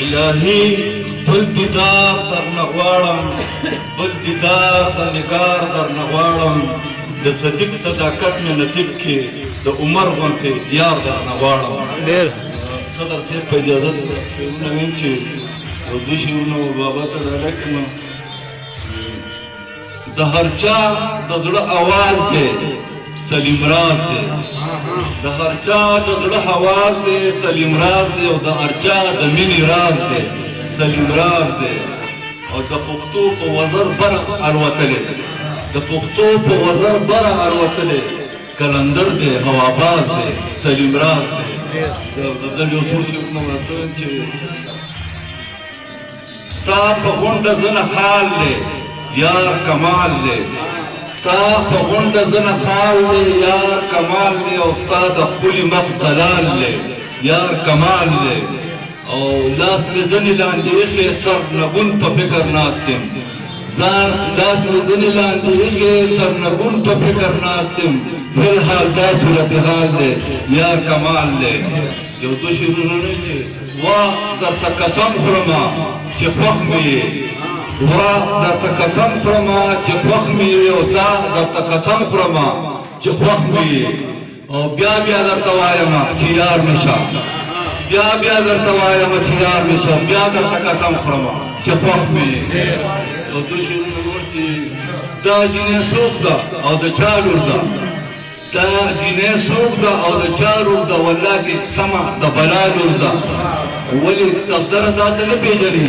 الهي بل دیدار در نغواړم بل دیدار د نگار در نغواړم د صدیق صداقت مې نصیب کې د عمر غوندې یار در نغواړم ډېر صدر صاحب په اجازه شعرونه ویم چې یو دوه شعرونه بابا ته ډالۍ کړم د هر چا د زړه اواز دی سلیم راز دی د هر چا د زړه حواس دی سلیم راز دی او د هر چا د مینې راز دی سلیم راز دی او د پښتو په وزر بره الوتلی د پښتو په وزر بره الوتلی کلندر دی هواباز دی سلیم راز دی د غزل یو څو شعرونه راته وایم چې ستا په غونډه زه نه حال دی یار کمال دی ستا په غونډه زه نه حال دی یار کمال دی او ستا د ښکلي مخ دلال دی یار کمال دی او لاس مې ځنې لاندې ایښې سرنګون په فکر ناست یم ځان لاس مې ځنې لاندې ایښې سرنګون په فکر ناست یم فلحال دا صورتحال دی یار کمال دی یو دوه شعرونه نه چې وا درته قسم خورمه چې خوښ مې یې وا درته قسم خورمه چې خوښ مې یې او تا درته قسم خورمه چې خوښ مې یې او بیا بیا درته وایمه چې یار مې شه بیا بیا درته وایمه چې یار مې شه بیا درته قسم خورمه چې خوښ مې یې یو دوه شعرونه نور چې دا جینۍ څوک ده او د چا لور ده دا جینۍ څوک ده او د چا لور ده والله چې سمه د بلا لور ده ولې صفدره دا ته نه پېژني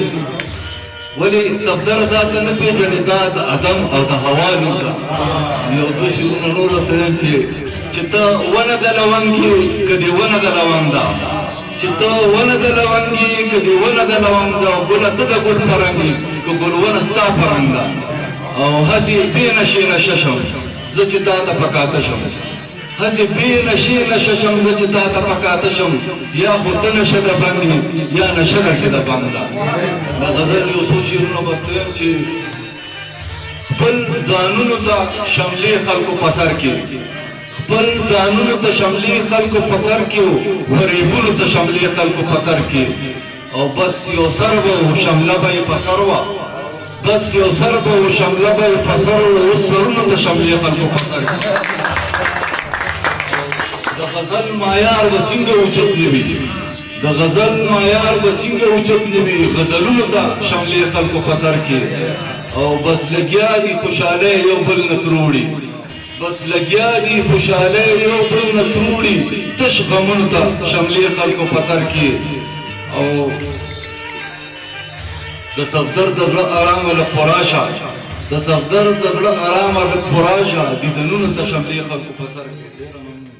ولې صفدره دا ته نه پېژني دا د ادم او د هوا لور ده یو دوه شعرونه نور ورته وایم چې ته ونه د لونګې که دې ونه د لونګ ده چې ته ونه د لونګې که دې ونه د لونګ ده او ګله ته د ګل فرنګ یې که ګلونه ستا فرنګ ده او هسې بې نشې نشه شم زه چې تا ته پکاته شم هسې بې نشې نشه شم زه چې تا ته پکاته شم یا خو ته نشه ده بندې یا نشه درکې ده بند ده د غزل یو څو شعرونه به ته وایم چې خپل ځانونو ته شملې خلکو په سر کې خپل ځانونو ته شملې خلکو په سر کې غریبونو ته شملې خلکو په سر کې او بس یو سر به و شمله به یې په سر وه بس یو سر به و شمله به یې په سر وه اوس سرونو ته شملې خلکو په سر کې د غزل معیار به څنګه اوچت نه وي د غزل معیار به څنګه اوچت نه وي غزلونو ته شملې خلکو په سر کې او بس لګیا دي خوشحالۍ یو بل نه تروړي بس لګیا دي خوشحالۍ یو بل نه تروړي تش غمونو ته شملې خلکو په سر کې او د صفدر د زړه ارامه لږ خورا شه د صفدر د زړه ارامه لږ خورا شه دیدنونو ته شملې خلکو په سر کې ډېره مننه